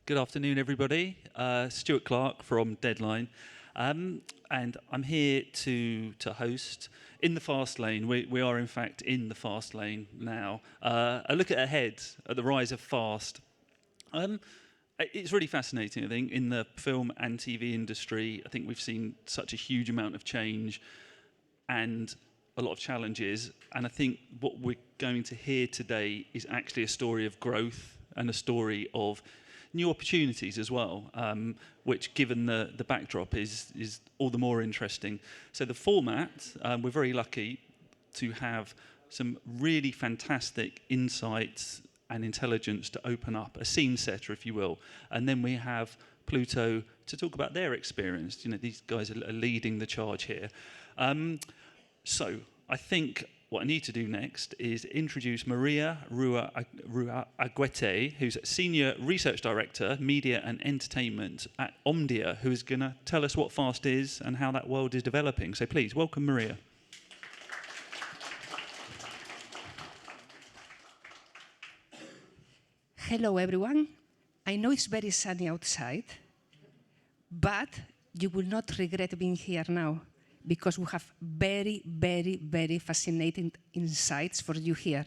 Good afternoon, everybody. Stewart Clarke from Deadline. And I'm here to host in the fast lane. We are, in fact, in the fast lane now. A look ahead at the rise of fast. It's really fascinating, I think, in the film and TV industry. I think we've seen such a huge amount of change and a lot of challenges. And I think what we're going to hear today is actually a story of growth and a story of new opportunities as well, which, given the backdrop, is all the more interesting. So the format, we're very lucky to have some really fantastic insights and intelligence to open up, a scene setter, if you will. And then we have Pluto to talk about their experience. You know, these guys are leading the charge here. So I think what I need to do next is introduce Maria Rua Aguete, who's Senior Research Director, Media and Entertainment at OMDIA, who is going to tell us what fast is and how that world is developing. So please, welcome Maria. Hello, everyone. I know it's very sunny outside, but you will not regret being here now, because we have very, very, very fascinating insights for you here.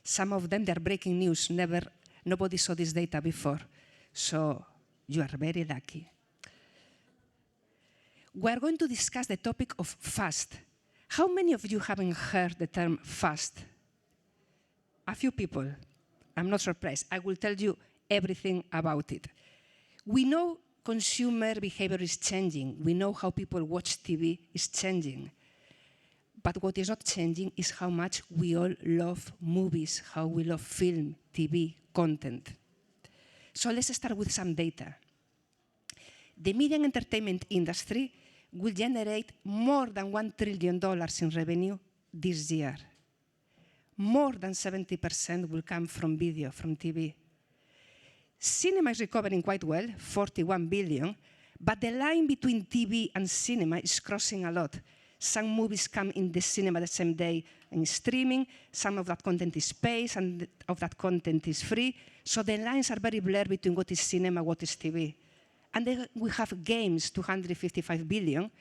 Some of them, they're breaking news. Nobody saw this data before. So you are very lucky. We're going to discuss the topic of fast. How many of you haven't heard the term fast? A few people. I'm not surprised. I will tell you everything about it. We know consumer behavior is changing. We know how people watch TV is changing. But what is not changing is how much we all love movies, how we love film, TV, content. So let's start with some data. The media and entertainment industry will generate more than $1 trillion in revenue this year. More than 70% will come from video, from TV. Cinema is recovering quite well, 41 billion, but the line between TV and cinema is crossing a lot. Some movies come in the cinema the same day in streaming, some of that content is paid, and of that content is free, so the lines are very blurred between what is cinema, what is TV. And then we have games, 255 billion,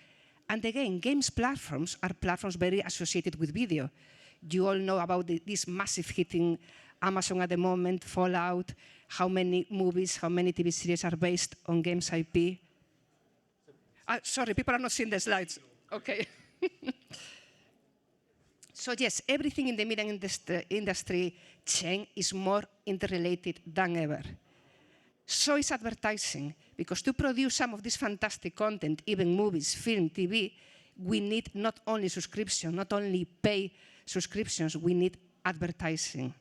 and again, games platforms are platforms very associated with video. You all know about this massive hit in Amazon at the moment, Fallout, how many movies, how many TV series are based on games IP. Sorry, people are not seeing the slides. Okay. So yes, everything in the media industry chain is more interrelated than ever. So is advertising, because to produce some of this fantastic content, even movies, film, TV, we need not only subscription, not only pay subscriptions, we need advertising.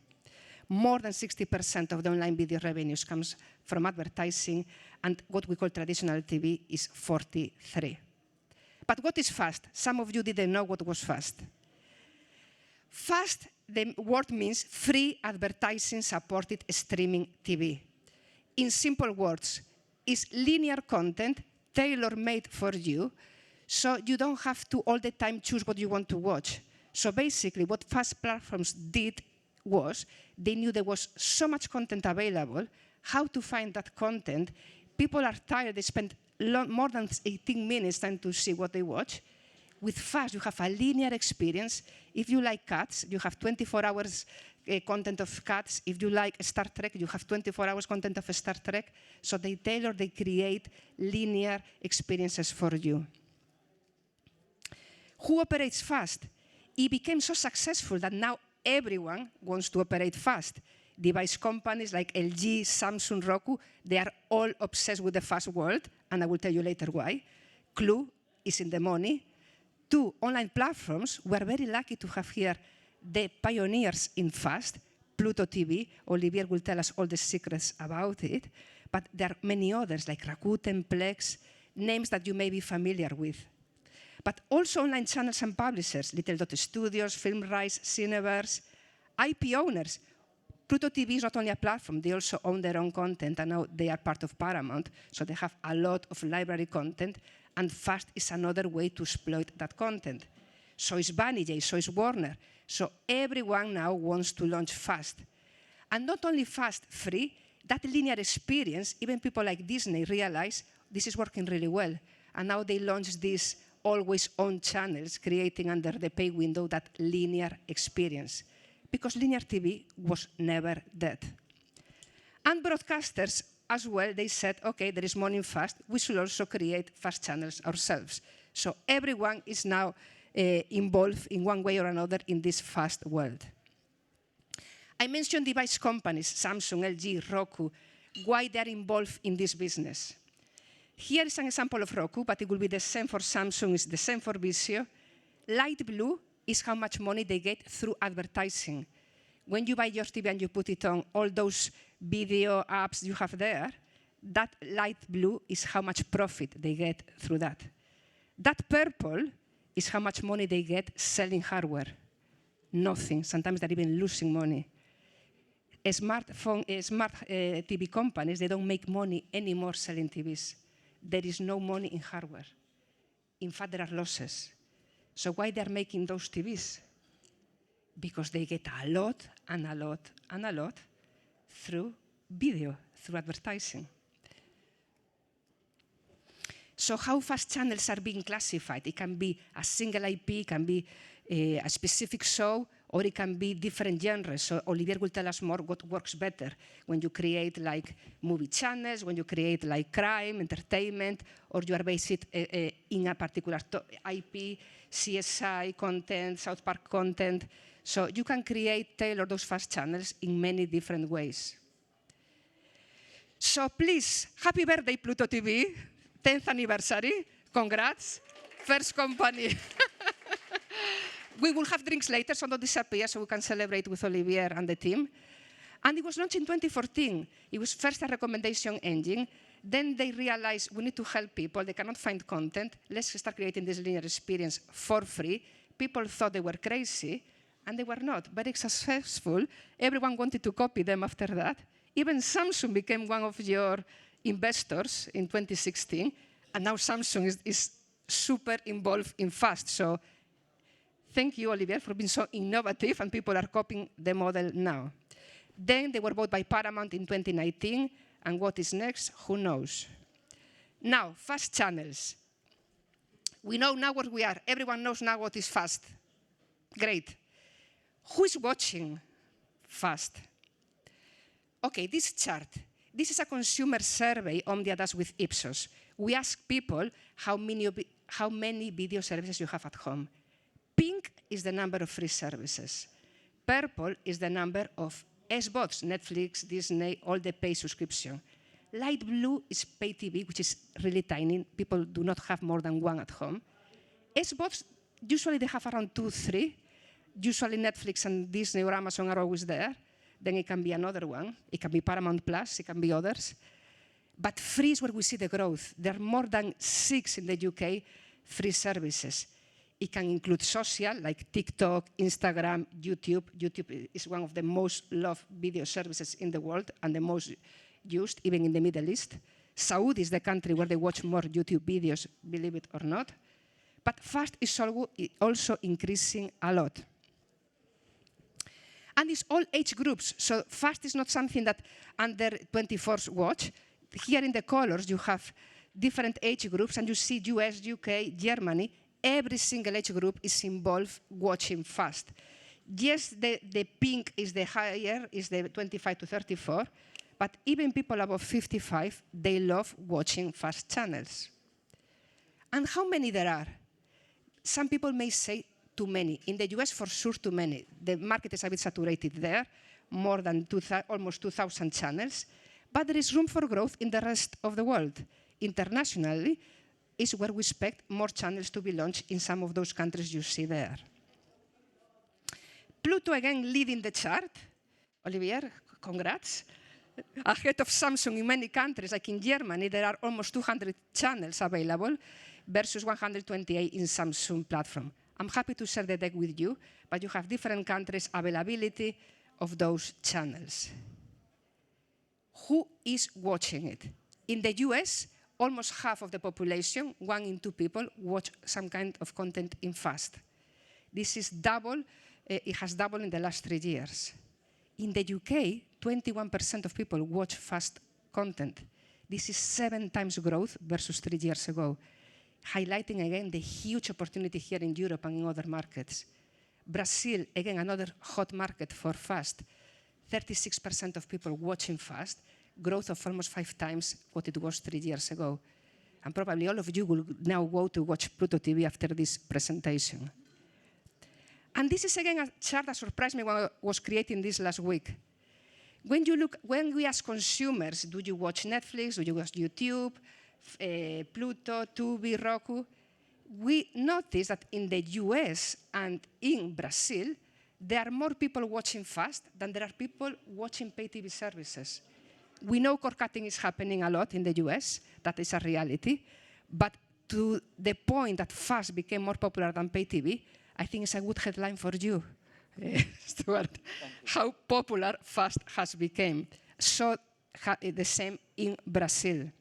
More than 60% of the online video revenues comes from advertising, and what we call traditional TV is 43%. But what is fast? Some of you didn't know what was fast. Fast, the word means free advertising supported streaming TV. In simple words, it's linear content tailor-made for you, so you don't have to all the time choose what you want to watch. So basically, what fast platforms did was, they knew there was so much content available, how to find that content. People are tired, they spend more than 18 minutes trying to see what they watch. With fast, you have a linear experience. If you like Cats, you have 24 hours content of Cats. If you like Star Trek, you have 24 hours content of Star Trek. So they tailor, they create linear experiences for you. Who operates fast? It became so successful that now everyone wants to operate fast. Device companies like LG, Samsung, Roku, they are all obsessed with the fast world, and I will tell you later why. Clue is in the money. 2, online platforms. We are very lucky to have here the pioneers in fast, Pluto TV. Olivier will tell us all the secrets about it. but there are many others like Rakuten, Plex, names that you may be familiar with. But also online channels and publishers, Little Dot Studios, FilmRise, Cineverse, IP owners. Pluto TV is not only a platform, they also own their own content, and now they are part of Paramount, so they have a lot of library content, and FAST is another way to exploit that content. So is Banijay, so is Warner. So everyone now wants to launch FAST. And not only FAST free, that linear experience, even people like Disney realize this is working really well. And now they launch these always on channels, creating under the pay window that linear experience. Because linear TV was never dead. And broadcasters as well, they said, okay, there is money in FAST, we should also create FAST channels ourselves. So everyone is now involved in one way or another in this FAST world. I mentioned device companies, Samsung, LG, Roku, why they're involved in this business. Here is an example of Roku, but it will be the same for Samsung, it's the same for Vizio. Light blue is how much money they get through advertising. When you buy your TV and you put it on, all those video apps you have there, that light blue is how much profit they get through that. That purple is how much money they get selling hardware. Nothing. Sometimes they're even losing money. Smart TV companies, they don't make money anymore selling TVs. There is no money in hardware. In fact, there are losses. So why they're making those TVs? Because they get a lot and a lot and a lot through video, through advertising. So how FAST channels are being classified? It can be a single IP, it can be a specific show, or it can be different genres. So Olivier will tell us more what works better when you create like movie channels, when you create like crime, entertainment, or you are based in a particular IP, CSI content, South Park content. So you can tailor those FAST channels in many different ways. So please, happy birthday, Pluto TV, 10th anniversary, congrats, first company. We will have drinks later, so don't disappear, so we can celebrate with Olivier and the team. And it was launched in 2014. It was first a recommendation engine. Then they realized we need to help people. They cannot find content. Let's start creating this linear experience for free. People thought they were crazy, and they were not. Very successful. Everyone wanted to copy them after that. Even Samsung became one of your investors in 2016. And now Samsung is super involved in FAST. So thank you, Olivier, for being so innovative, and people are copying the model now. Then they were bought by Paramount in 2019, and what is next, who knows? Now, FAST channels. We know now what we are. Everyone knows now what is FAST. Great. Who is watching FAST? Okay, this chart. This is a consumer survey OMDIA does with Ipsos. We ask people how many video services you have at home. Pink is the number of free services. Purple is the number of SVODs, Netflix, Disney, all the paid subscription. Light blue is pay TV, which is really tiny. People do not have more than one at home. SVODs, usually they have around 2, 3. Usually Netflix and Disney or Amazon are always there. Then it can be another one. It can be Paramount Plus, it can be others. But free is where we see the growth. There are more than 6 in the UK free services. It can include social, like TikTok, Instagram, YouTube. YouTube is one of the most loved video services in the world and the most used, even in the Middle East. Saudi is the country where they watch more YouTube videos, believe it or not. But FAST is also increasing a lot. And it's all age groups. So FAST is not something that under 24s watch. Here in the colors, you have different age groups, and you see US, UK, Germany. Every single age group is involved watching FAST. Yes, the pink is the higher, is the 25 to 34, but even people above 55, they love watching FAST channels. And how many there are? Some people may say too many. In the US, for sure, too many. The market is a bit saturated there, more than almost 2,000 channels, but there is room for growth in the rest of the world. Internationally, is where we expect more channels to be launched in some of those countries you see there. Pluto, again, leading the chart. Olivier, congrats. ahead of Samsung in many countries, like in Germany, there are almost 200 channels available versus 128 in Samsung platform. I'm happy to share the deck with you, but you have different countries' availability of those channels. Who is watching it? In the US, almost half of the population, 1 in 2 people, watch some kind of content in FAST. This is double, it has doubled in the last 3 years. In the UK, 21% of people watch FAST content. This is 7 times growth versus 3 years ago, highlighting again the huge opportunity here in Europe and in other markets. Brazil, again, another hot market for FAST. 36% of people watching FAST, growth of almost 5 times what it was 3 years ago. And probably all of you will now go to watch Pluto TV after this presentation. And this is again a chart that surprised me when I was creating this last week. When we ask consumers, do you watch Netflix, do you watch YouTube, Pluto, Tubi, Roku? We notice that in the US and in Brazil, there are more people watching FAST than there are people watching pay TV services. We know cord cutting is happening a lot in the US, that is a reality, but to the point that FAST became more popular than pay TV, I think it's a good headline for you, Stewart, how popular FAST has become. So the same in Brazil.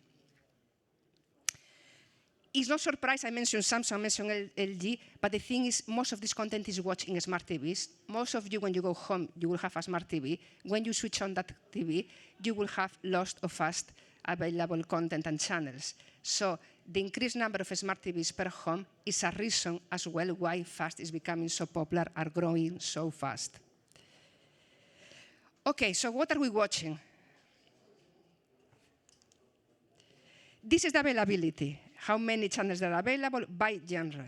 It's no surprise I mentioned Samsung, I mentioned LG, but the thing is most of this content is watched in smart TVs. Most of you, when you go home, you will have a smart TV. When you switch on that TV, you will have lots of FAST available content and channels. So the increased number of smart TVs per home is a reason as well why FAST is becoming so popular and growing so fast. Okay, so what are we watching? This is the availability. How many channels are available by genre.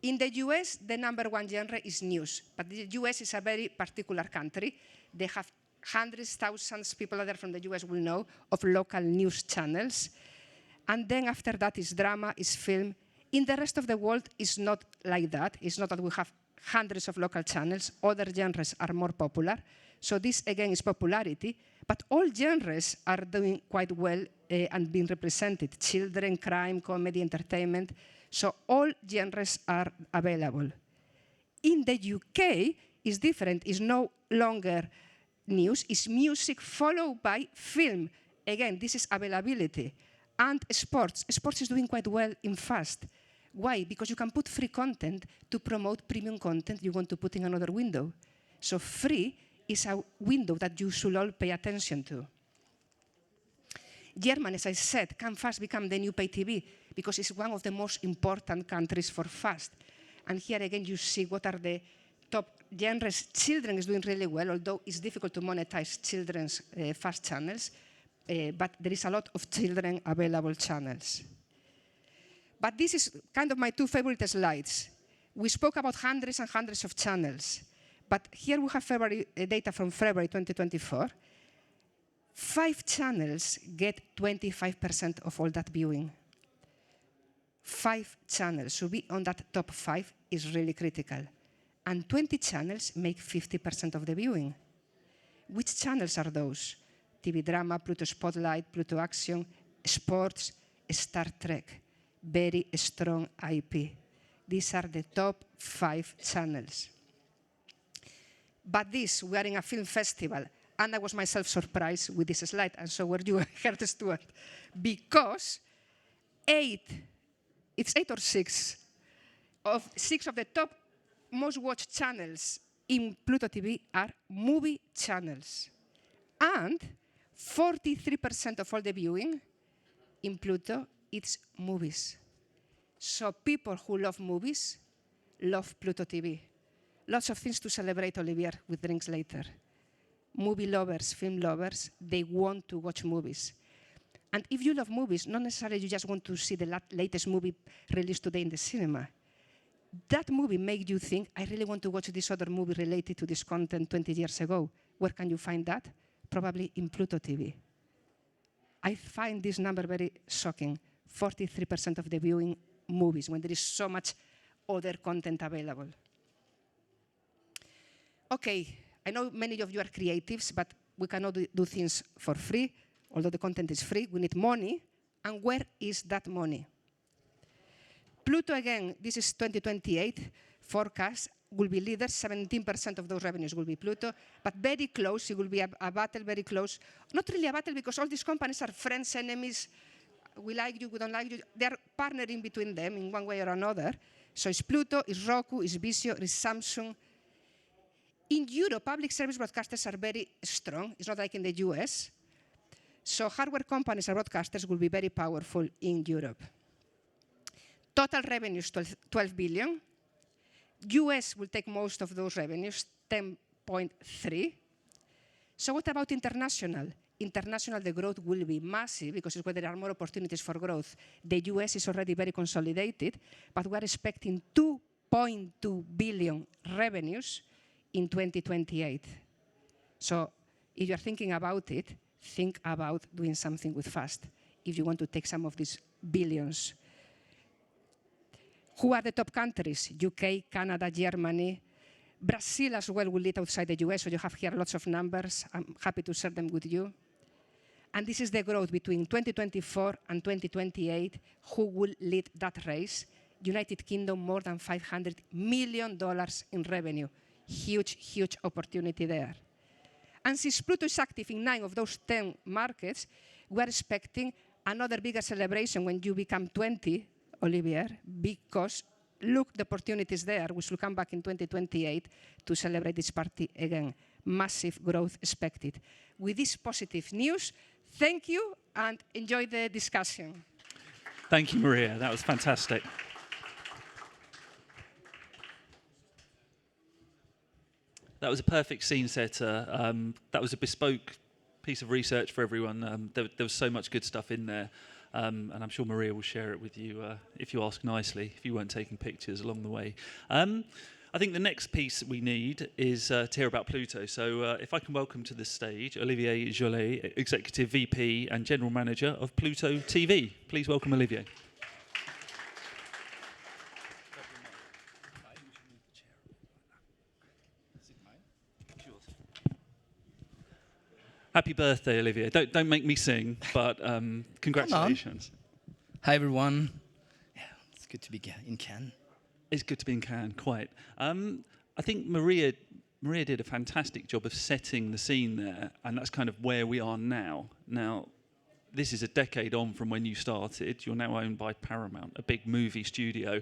In the US, the #1 genre is news, but the US is a very particular country. They have hundreds, thousands, people there from the US will know, of local news channels. And then after that is drama, is film. In the rest of the world, it's not like that. It's not that we have hundreds of local channels. Other genres are more popular. So this, again, is popularity. But all genres are doing quite well and being represented. Children, crime, comedy, entertainment. So all genres are available. In the UK, it's different. It's no longer news. It's music followed by film. Again, this is availability. And sports. Sports is doing quite well in FAST. Why? Because you can put free content to promote premium content you want to put in another window. So free is a window that you should all pay attention to. Germany, as I said, can fast become the new pay TV because it's one of the most important countries for fast. And here again, you see what are the top genres. Children is doing really well, although it's difficult to monetize children's fast channels. But there is a lot of children available channels. But this is kind of my two favorite slides. We spoke about hundreds and hundreds of channels. But here we have data from February 2024. 5 channels get 25% of all that viewing. 5 channels. So be on that top 5 is really critical. And 20 channels make 50% of the viewing. Which channels are those? TV Drama, Pluto Spotlight, Pluto Action, Sports, Star Trek. Very strong IP. These are the top 5 channels. But this, we are in a film festival, and I was myself surprised with this slide, and so were you, Stewart, because 8 or 6 of the top most watched channels in Pluto TV are movie channels. And 43% of all the viewing in Pluto, it's movies. So people who love movies love Pluto TV. Lots of things to celebrate, Olivier, with drinks later. Movie lovers, film lovers, they want to watch movies. And if you love movies, not necessarily you just want to see the latest movie released today in the cinema. That movie makes you think, I really want to watch this other movie related to this content 20 years ago. Where can you find that? Probably in Pluto TV. I find this number very shocking. 43% of the viewing movies, when there is so much other content available. Okay, I know many of you are creatives, but we cannot do things for free, although the content is free. We need money. And where is that money? Pluto, again, this is 2028 forecast, will be leaders. 17% of those revenues will be Pluto, but very close. It will be a battle very close. Not really a battle, because all these companies are friends, enemies. We like you, we don't like you. They are partnering between them in one way or another. So it's Pluto, it's Roku, it's Vizio, it's Samsung. In Europe, public service broadcasters are very strong. It's not like in the US. So hardware companies and broadcasters will be very powerful in Europe. Total revenues, 12 billion. US will take most of those revenues, 10.3. So what about international? International, the growth will be massive, because it's where there are more opportunities for growth. The US is already very consolidated, but we're expecting 2.2 billion revenues in 2028. So if you're thinking about it, think about doing something with FAST if you want to take some of these billions. Who are the top countries? UK, Canada, Germany. Brazil as well will lead outside the US, so you have here lots of numbers. I'm happy to share them with you. And this is the growth between 2024 and 2028. Who will lead that race? United Kingdom, more than $500 million in revenue. Huge, huge opportunity there. And since Pluto is active in 9 of those 10 markets, we're expecting another bigger celebration when you become 20, Olivier, because look, the opportunities there. We should come back in 2028 to celebrate this party again. Massive growth expected. With this positive news, thank you and enjoy the discussion. Thank you, Maria. That was fantastic. That was a perfect scene setter. That was a bespoke piece of research for everyone. There was so much good stuff in there. And I'm sure Maria will share it with you if you ask nicely, if you weren't taking pictures along the way. I think the next piece we need is to hear about Pluto. So if I can welcome to the stage Olivier Jollet, Executive VP and General Manager of Pluto TV. Please welcome Olivier. Happy birthday, Olivier. Don't make me sing, but congratulations. Hi, everyone. Yeah, it's good to be in Cannes. It's good to be in Cannes, quite. I think Maria did a fantastic job of setting the scene there, and that's kind of where we are now. Now, this is a decade on from when you started. You're now owned by Paramount, a big movie studio.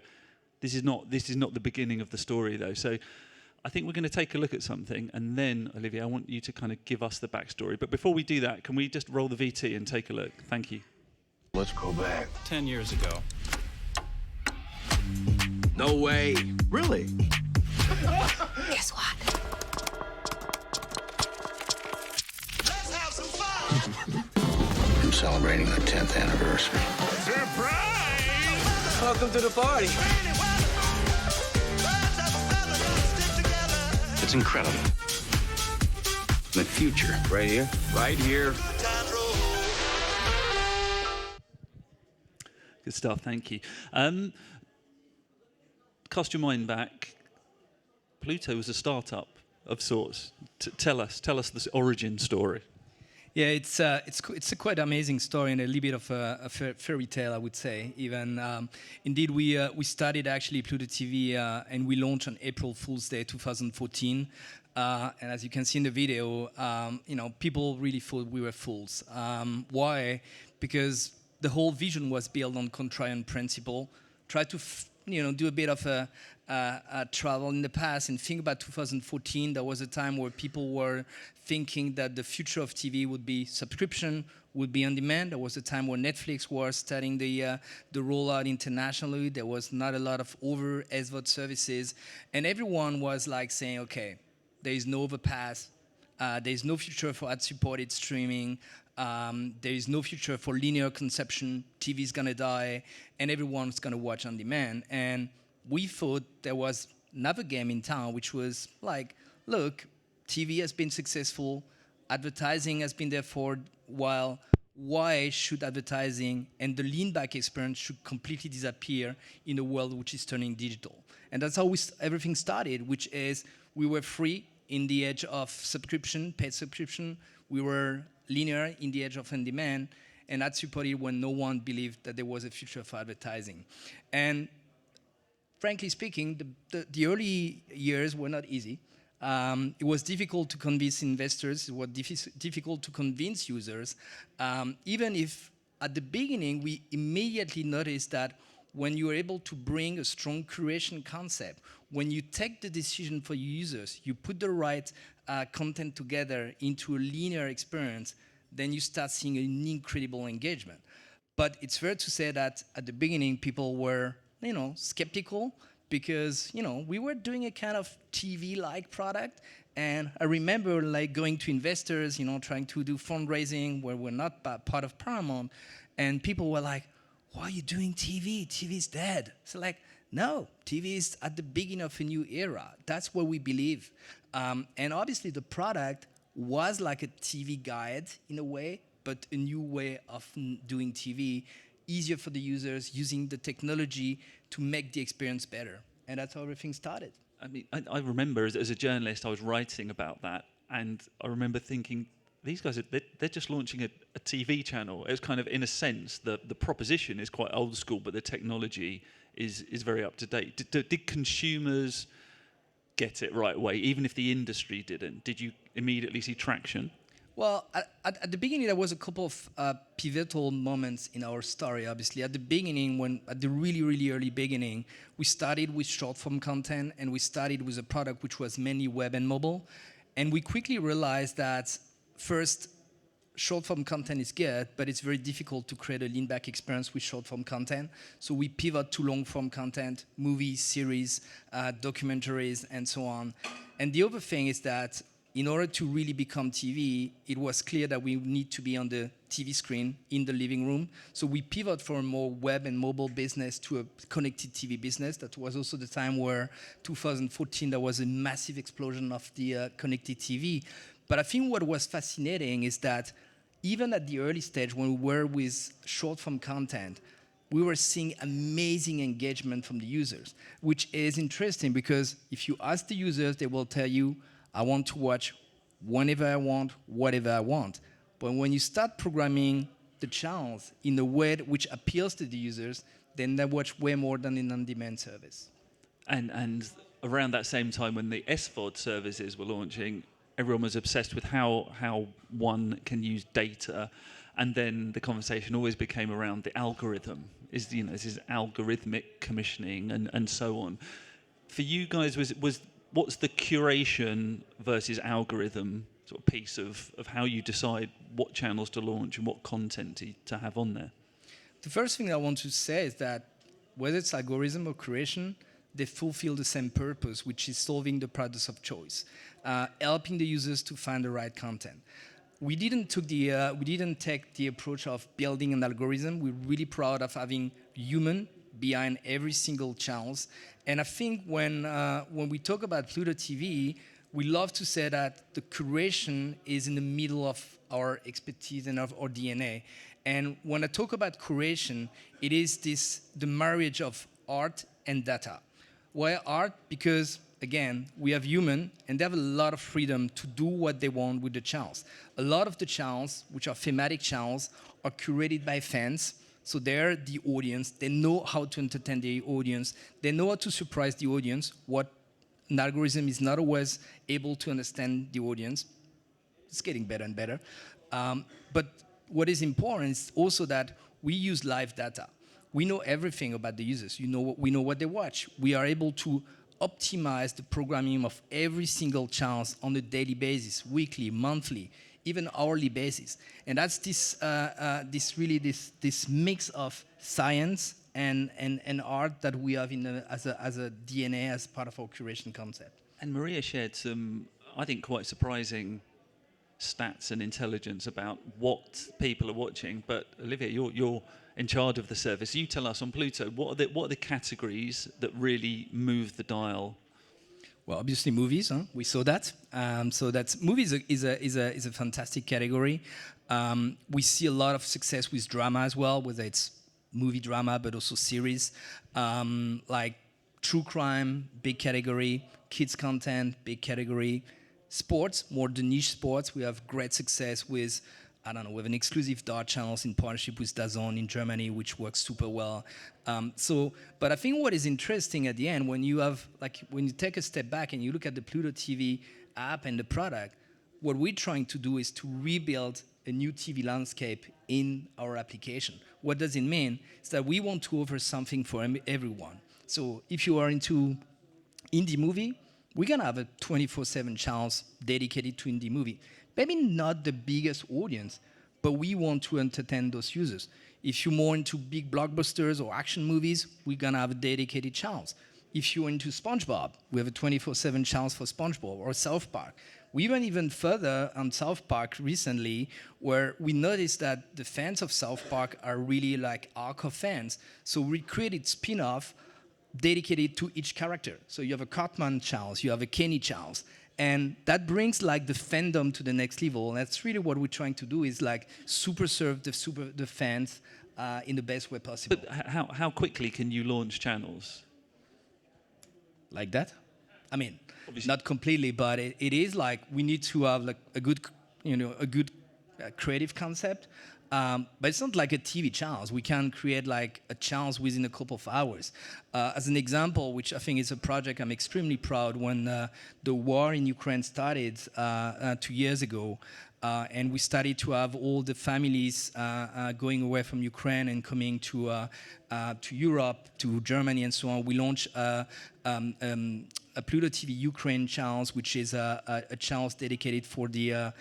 This is not the beginning of the story, though. So I think we're going to take a look at something, and then, Olivier, I want you to kind of give us the backstory. But before we do that, can we just roll the VT and take a look? Thank you. Let's go back. 10 years ago. No way. Really? Guess what? Let's have some fun. I'm celebrating our 10th anniversary. Surprise! Welcome to the party. It's incredible. The future. Right here. Right here. Good stuff, thank you. Cast your mind back. Pluto was a startup of sorts. Tell us the origin story. Yeah, it's a quite amazing story and a little bit of a fairy tale, I would say. Even indeed, we started actually Pluto TV and we launched on April Fool's Day 2014. And as you can see in the video, people really thought we were fools. Why? Because the whole vision was built on contrarian principle. Try to do a bit of a travel in the past and think about 2014. That was a time where people were thinking that the future of TV would be subscription, would be on demand. There was a time where Netflix was starting the rollout internationally. There was not a lot of over SVOD services, and everyone was like saying, okay, there is no overpass. There is no future for ad-supported streaming. There is no future for linear consumption. TV is gonna die, and everyone's gonna watch on demand. And we thought there was another game in town, which was like, look, TV has been successful, advertising has been there for a while. Why should advertising and the lean-back experience should completely disappear in a world which is turning digital? And that's how everything started, which is we were free in the edge of subscription, paid subscription. We were linear in the age of on-demand, and that supported when no one believed that there was a future for advertising. And frankly speaking, the early years were not easy. It was difficult to convince investors, it was difficult to convince users, even if at the beginning we immediately noticed that when you are able to bring a strong curation concept, when you take the decision for your users, you put the right content together into a linear experience, then you start seeing an incredible engagement. But it's fair to say that at the beginning, people were, skeptical because, we were doing a kind of TV-like product. And I remember going to investors, trying to do fundraising where we're not part of Paramount. And people were like, why are you doing TV? TV is dead. So no, TV is at the beginning of a new era. That's what we believe. And obviously the product was like a TV guide in a way, but a new way of doing TV, easier for the users, using the technology to make the experience better. And that's how everything started. I mean, I remember as a journalist, I was writing about that, and I remember thinking, these guys, they're just launching a TV channel. It's kind of, in a sense, the proposition is quite old school, but the technology is very up to date. Did consumers get it right away, even if the industry didn't? Did you immediately see traction? Well, at the beginning, there was a couple of pivotal moments in our story, obviously. At the beginning, at the really, really early beginning, we started with short-form content, and we started with a product which was mainly web and mobile. And we quickly realized that, first, short-form content is good, but it's very difficult to create a lean-back experience with short-form content. So we pivot to long-form content, movies, series, documentaries, and so on. And the other thing is that in order to really become TV, it was clear that we need to be on the TV screen in the living room. So we pivot from a more web and mobile business to a connected TV business. That was also the time where 2014, there was a massive explosion of the connected TV. But I think what was fascinating is that even at the early stage when we were with short-form content, we were seeing amazing engagement from the users, which is interesting because if you ask the users, they will tell you, I want to watch whenever I want, whatever I want. But when you start programming the channels in a way which appeals to the users, then they watch way more than an on-demand service. And around that same time when the SVOD services were launching, everyone was obsessed with how one can use data, and then the conversation always became around the algorithm. This is algorithmic commissioning and so on. For you guys, what's the curation versus algorithm sort of piece of how you decide what channels to launch and what content to have on there? The first thing I want to say is that whether it's algorithm or curation, they fulfill the same purpose, which is solving the paradox of choice, helping the users to find the right content. We didn't take the approach of building an algorithm. We're really proud of having human behind every single channels. And I think when we talk about Pluto TV, we love to say that the curation is in the middle of our expertise and of our DNA. And when I talk about curation, it is the marriage of art and data. Why art? Because, again, we have human, and they have a lot of freedom to do what they want with the channels. A lot of the channels, which are thematic channels, are curated by fans. So they're the audience. They know how to entertain the audience. They know how to surprise the audience, what an algorithm is not always able to understand the audience. It's getting better and better. But what is important is also that we use live data. We know everything about the users. We know what they watch. We are able to optimize the programming of every single channel on a daily basis, weekly, monthly, even hourly basis. And that's this mix of science and art that we have as a DNA, as part of our curation concept. And Maria shared some, I think, quite surprising stats and intelligence about what people are watching. But Olivier, you're in charge of the service. You tell us on Pluto, what are the categories that really move the dial? Well, obviously movies. Huh? We saw that. So movies is a fantastic category. We see a lot of success with drama as well, whether it's movie drama but also series, like true crime, big category. Kids content, big category. Sports, more the niche sports, we have great success with, I don't know, with an exclusive dart channels in partnership with DAZN in Germany, which works super well. But I think what is interesting at the end, when you have, like, when you take a step back and you look at the Pluto TV app and the product, what we're trying to do is to rebuild a new TV landscape in our application. What does it mean? It's that we want to offer something for everyone. So if you are into indie movie, we're gonna have a 24/7 channels dedicated to indie movie. Maybe not the biggest audience, but we want to entertain those users. If you're more into big blockbusters or action movies, we're gonna have a dedicated channels. If you're into SpongeBob, we have a 24/7 channels for SpongeBob, or South Park. We went even further on South Park recently, where we noticed that the fans of South Park are really like hardcore fans. So we created spin-off dedicated to each character. So you have a Cartman channels, you have a Kenny channels, and that brings like the fandom to the next level. And that's really what we're trying to do, is like super serve the fans in the best way possible. But how quickly can you launch channels? Like that? I mean, Obviously. not completely, but it is like we need to have like a good creative concept. But it's not like a TV channels. We can create like a channels within a couple of hours. As an example, which I think is a project I'm extremely proud, when the war in Ukraine started 2 years ago, and we started to have all the families going away from Ukraine and coming to Europe, to Germany, and so on. We launched a Pluto TV Ukraine channels, which is a channels dedicated for the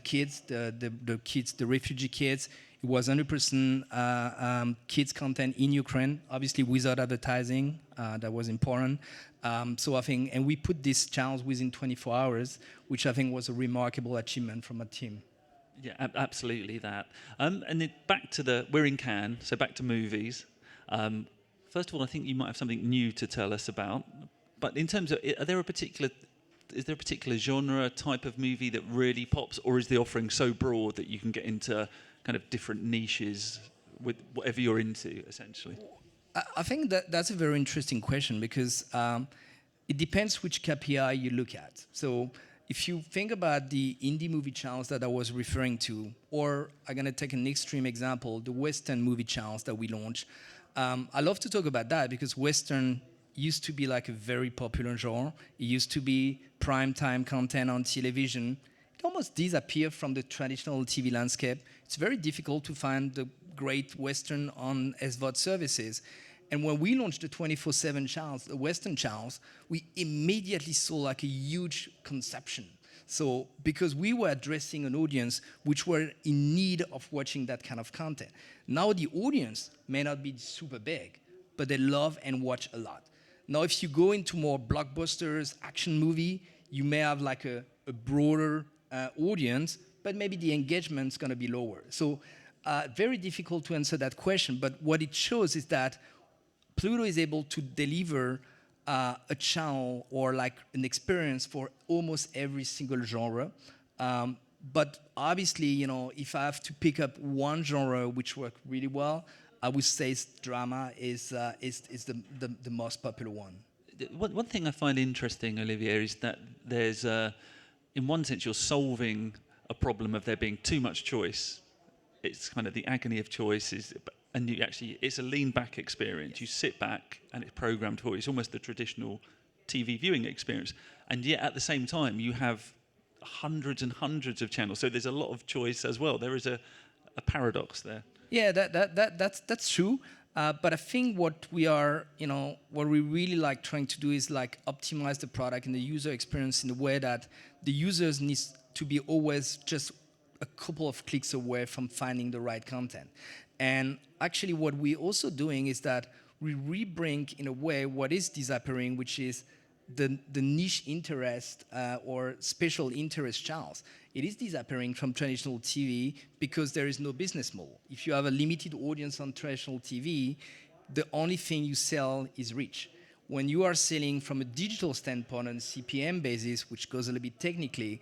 kids, the kids, the refugee kids. It was 100% kids content in Ukraine, obviously without advertising. That was important. So I think, and we put these channels within 24 hours, which I think was a remarkable achievement from a team. Yeah, absolutely that. And then back to we're in Cannes, so back to movies. First of all, I think you might have something new to tell us about. But in terms of, is there a particular genre, type of movie that really pops, or is the offering so broad that you can get into kind of different niches with whatever you're into, essentially? I think that's a very interesting question, because it depends which KPI you look at. So if you think about the indie movie channels that I was referring to, or I'm going to take an extreme example, the Western movie channels that we launched, I love to talk about that, because Western used to be like a very popular genre. It used to be primetime content on television. It almost disappeared from the traditional TV landscape. It's very difficult to find the great Western on SVOD services. And when we launched the 24/7 channels, the Western channels, we immediately saw like a huge consumption. So because we were addressing an audience which were in need of watching that kind of content. Now the audience may not be super big, but they love and watch a lot. Now, if you go into more blockbusters, action movie, you may have like a broader audience, but maybe the engagement's gonna be lower. So very difficult to answer that question, but what it shows is that Pluto is able to deliver a channel or like an experience for almost every single genre. But obviously, you know, if I have to pick up one genre which worked really well, I would say drama is the most popular one. One thing I find interesting, Olivier, is that there's, in one sense, you're solving a problem of there being too much choice. It's kind of the agony of choice, and you actually, it's a lean-back experience. You sit back, and it's programmed for you. It's almost the traditional TV viewing experience. And yet, at the same time, you have hundreds and hundreds of channels. So there's a lot of choice as well. There is a paradox there. Yeah, that's true. But I think what we really like trying to do is like optimize the product and the user experience in a way that the users needs to be always just a couple of clicks away from finding the right content. And actually what we're also doing is that we rebring in a way what is disappearing, which is the niche interest or special interest channels. It is disappearing from traditional TV because there is no business model. If you have a limited audience on traditional TV, the only thing you sell is reach. When you are selling from a digital standpoint on a CPM basis, which goes a little bit technically,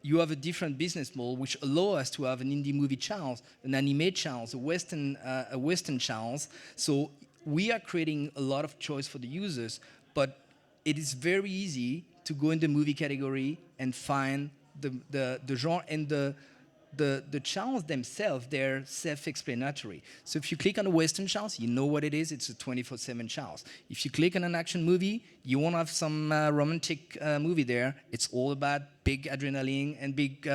you have a different business model which allow us to have an indie movie channels, an anime channels, a Western channels. So we are creating a lot of choice for the users, but it is very easy to go in the movie category and find the genre, and the channels themselves, they're self-explanatory. So if you click on the Western channels, you know what it is. It's a 24/7 channels. If you click on an action movie, you won't have some romantic movie there. It's all about big adrenaline and big,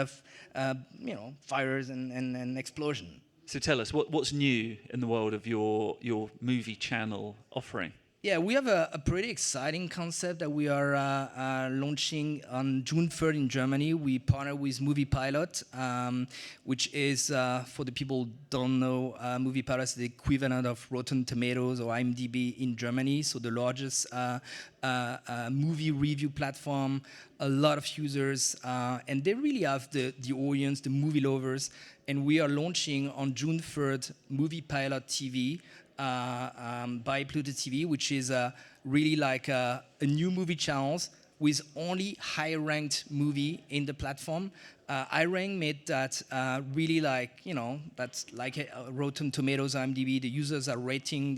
fires and explosion. So tell us, what's new in the world of your movie channel offering? Yeah, we have a pretty exciting concept that we are launching on June 3rd in Germany. We partner with Movie Pilot, which is, for the people who don't know, Movie Pilot is the equivalent of Rotten Tomatoes or IMDb in Germany, so the largest movie review platform, a lot of users, and they really have the audience, the movie lovers, and we are launching on June 3rd Movie Pilot TV, by Pluto TV, which is really like a new movie channels with only high-ranked movie in the platform. iRank made that really like, that's like a Rotten Tomatoes, IMDb. The users are rating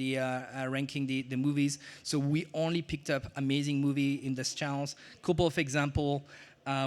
ranking the movies. So we only picked up amazing movie in these channels. Couple of example.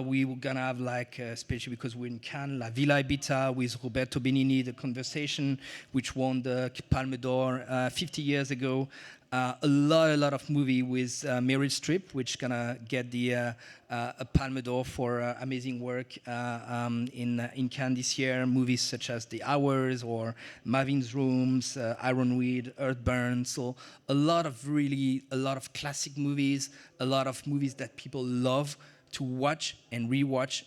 We were gonna have especially because we're in Cannes, La Villa Ibiza with Roberto Benigni, The Conversation, which won the Palme d'Or 50 years ago. A lot of movie with Meryl Streep, which gonna get the a Palme d'Or for amazing work in Cannes this year. Movies such as The Hours or Marvin's Rooms, Ironweed, Earthburn. So a lot of classic movies, a lot of movies that people love to watch and rewatch.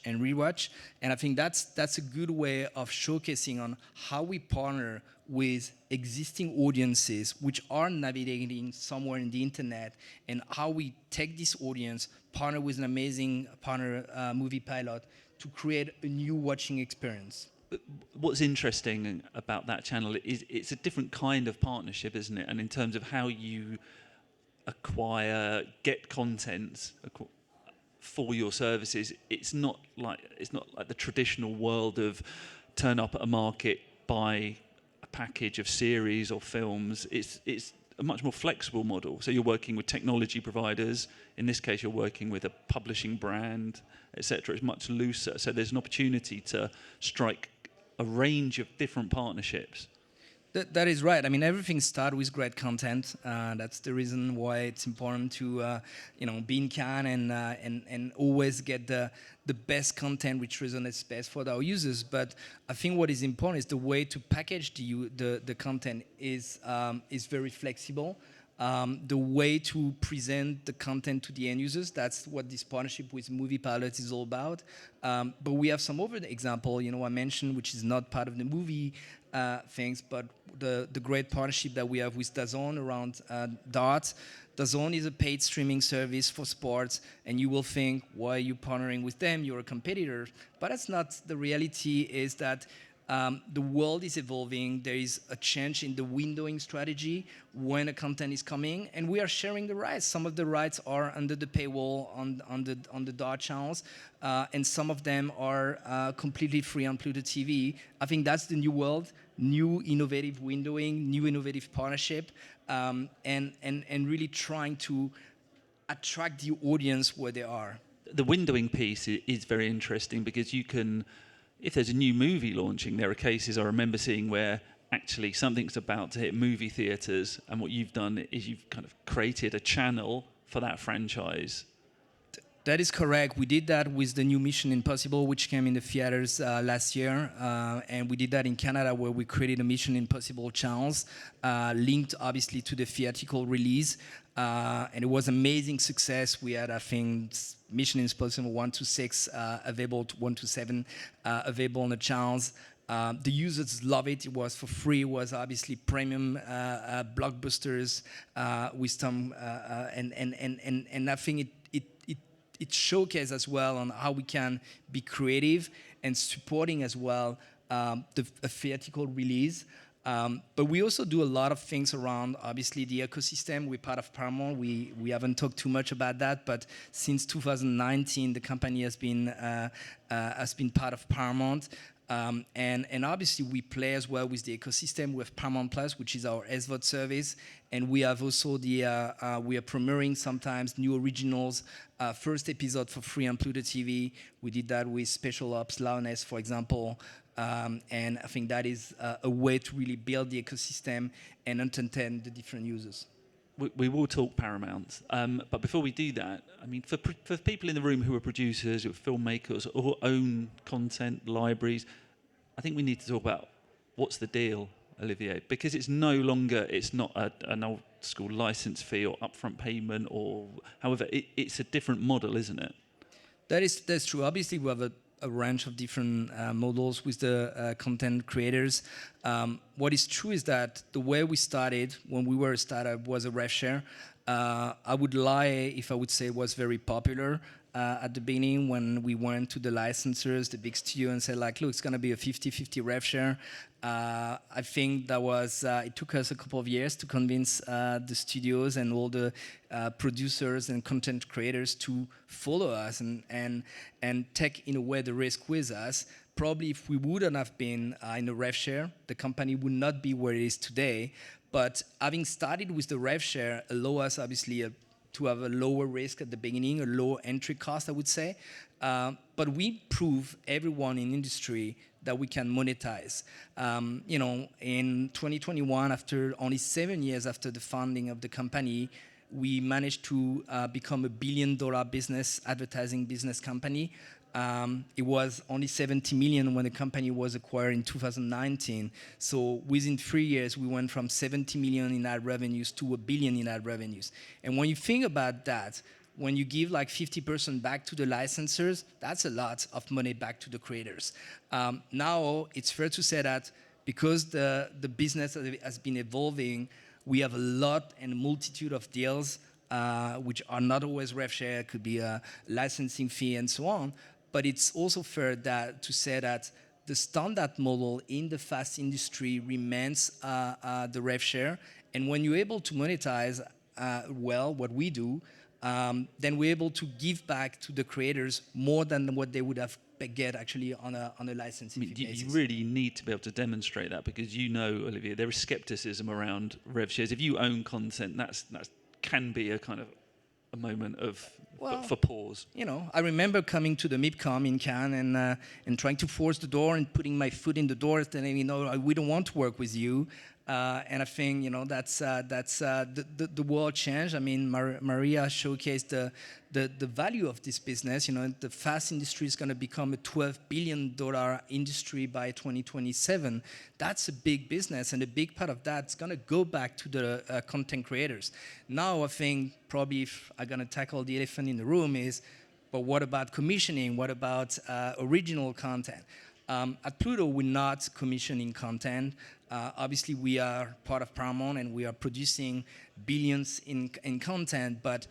And I think that's a good way of showcasing on how we partner with existing audiences which are navigating somewhere in the internet, and how we take this audience, partner with an amazing partner, Movie Pilot, to create a new watching experience. What's interesting about that channel is it's a different kind of partnership, isn't it? And in terms of how you acquire, get content for your services, it's not like the traditional world of turn up at a market, buy a package of series or films. It's a much more flexible model. So you're working with technology providers. In this case, you're working with a publishing brand, etc. It's much looser. So there's an opportunity to strike a range of different partnerships. That is right. I mean, everything starts with great content. That's the reason why it's important to, be in Cannes and always get the best content which resonates best for our users. But I think what is important is the way to package the content is very flexible. The way to present the content to the end users, that's what this partnership with Movie Pilot is all about. But we have some other example, I mentioned, which is not part of the movie things, but the great partnership that we have with DAZN around darts. DAZN is a paid streaming service for sports, and you will think, why are you partnering with them? You're a competitor. But that's not the reality. Is that the world is evolving. There is a change in the windowing strategy when a content is coming, and we are sharing the rights. Some of the rights are under the paywall on the dart channels, and some of them are completely free on Pluto TV. I think that's the new world, new innovative windowing, new innovative partnership, and really trying to attract the audience where they are. The windowing piece is very interesting because you can, if there's a new movie launching, there are cases I remember seeing where actually something's about to hit movie theatres, and what you've done is you've kind of created a channel for that franchise. That is correct. We did that with the new Mission Impossible, which came in the theaters last year. And we did that in Canada, where we created a Mission Impossible channels, linked obviously to the theatrical release. And it was amazing success. We had, I think, Mission Impossible 1 to 6 available, to 1 to 7 available on the channels. The users love it. It was for free. It was obviously premium blockbusters with some, and I think it showcased as well on how we can be creative and supporting as well a theatrical release. But we also do a lot of things around, obviously, the ecosystem. We're part of Paramount. We haven't talked too much about that, but since 2019, the company has been part of Paramount. And obviously we play as well with the ecosystem with Paramount Plus, which is our SVOD service. And we have also we are premiering sometimes new originals, first episode for free on Pluto TV. We did that with Special Ops Lioness, for example. And I think that is a way to really build the ecosystem and entertain the different users. We will talk Paramount, but before we do that, I mean, for people in the room who are producers, who are filmmakers, or own content libraries, I think we need to talk about what's the deal, Olivier, because it's not an old school license fee or upfront payment, or however, it's a different model, isn't it? That's true. Obviously, we have a range of different models with the content creators. What is true is that the way we started when we were a startup was a rev share. I would lie if I would say it was very popular at the beginning when we went to the licensors, the big studio, and said like, look, it's going to be a 50-50 rev share. I think that was, it took us a couple of years to convince the studios and all the producers and content creators to follow us and take, in a way, the risk with us. Probably if we wouldn't have been in a rev share, the company would not be where it is today. But having started with the rev share allow us, obviously, to have a lower risk at the beginning, a lower entry cost, I would say. But we prove everyone in industry that we can monetize. In 2021, after only 7 years after the founding of the company, we managed to become $1 billion advertising business company. It was only 70 million when the company was acquired in 2019. So within 3 years, we went from 70 million in ad revenues to $1 billion in ad revenues. And when you think about that, when you give like 50% back to the licensors, that's a lot of money back to the creators. Now, it's fair to say that because the business has been evolving, we have a lot and a multitude of deals which are not always rev share, could be a licensing fee and so on. But it's also fair to say that the standard model in the FAST industry remains the rev share. And when you're able to monetize well what we do, then we're able to give back to the creators more than what they would have get actually on a licensing fee basis. You really need to be able to demonstrate that because Olivier, there is skepticism around rev shares. If you own content, that can be a kind of a moment of for pause. I remember coming to the MIPCOM in Cannes and trying to force the door and putting my foot in the door, telling we don't want to work with you. And I think that's the world change. I mean, Maria showcased the value of this business. The FAST industry is going to become a $12 billion industry by 2027. That's a big business, and a big part of that's going to go back to the content creators. Now, I think probably if I'm going to tackle the elephant in the room but what about commissioning? What about original content? At Pluto, we're not commissioning content. Obviously, we are part of Paramount, and we are producing billions in content. But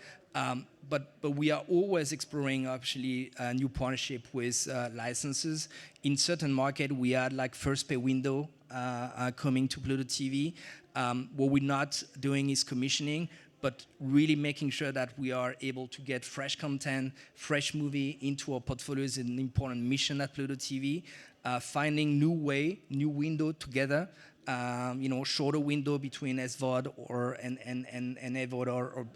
we are always exploring actually a new partnership with licenses. In certain market, we had like first pay window coming to Pluto TV. What we're not doing is commissioning, but really making sure that we are able to get fresh content, fresh movie into our portfolio is an important mission at Pluto TV. Finding new window together, shorter window between SVOD and AVOD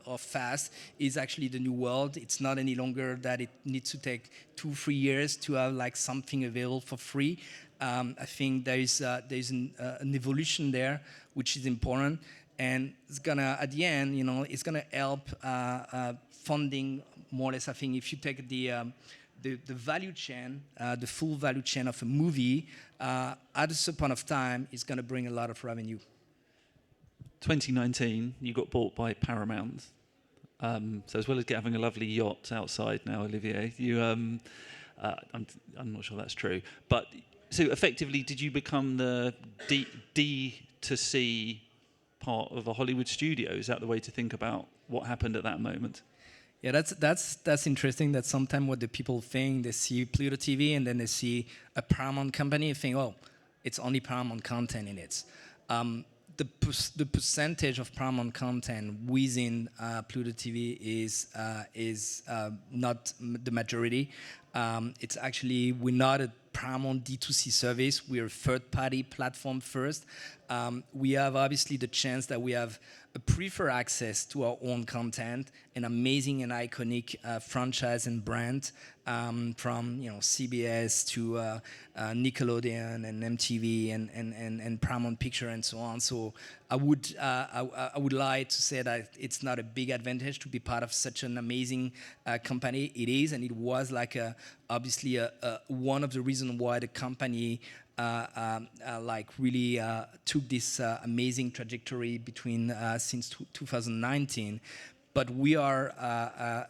or FAST is actually the new world. It's not any longer that it needs to take 2-3 years to have like something available for free. I think there's an evolution there, which is important. And it's gonna, at the end, it's gonna help funding more or less. I think if you take the value chain, the full value chain of a movie, at a certain point of time, it's gonna bring a lot of revenue. 2019, you got bought by Paramount. So as well as having a lovely yacht outside now, Olivier, I'm not sure that's true, but so effectively, did you become the D2C part of a Hollywood studio? Is that the way to think about what happened at that moment? Yeah, that's interesting. That sometimes what the people think, they see Pluto TV and then they see a Paramount company and think, oh, it's only Paramount content in it. The percentage of Paramount content within Pluto TV is not the majority. It's actually, we're not a Paramount D2C service. We're a third-party platform first. We have obviously the chance that we have a preferred access to our own content, an amazing and iconic franchise and brand, from CBS to Nickelodeon and MTV and Paramount Picture and so on. So I would like to say that it's not a big advantage to be part of such an amazing company. It is, and it was like obviously one of the reasons why the company really took this amazing trajectory between since 2019. But we are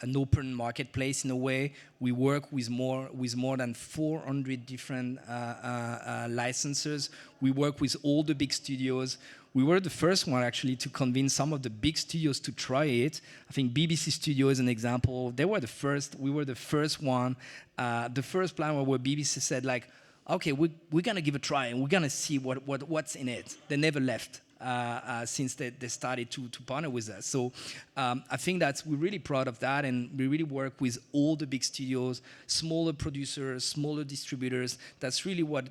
an open marketplace in a way. We work with more than 400 different licensors. We work with all the big studios. We were the first one actually to convince some of the big studios to try it. I think BBC Studio is an example. They were the first. We were the first one. The first plan where BBC said like, okay, we're gonna give a try and we're gonna see what's in it. They never left since they started to partner with us. So I think we're really proud of that, and we really work with all the big studios, smaller producers, smaller distributors. That's really what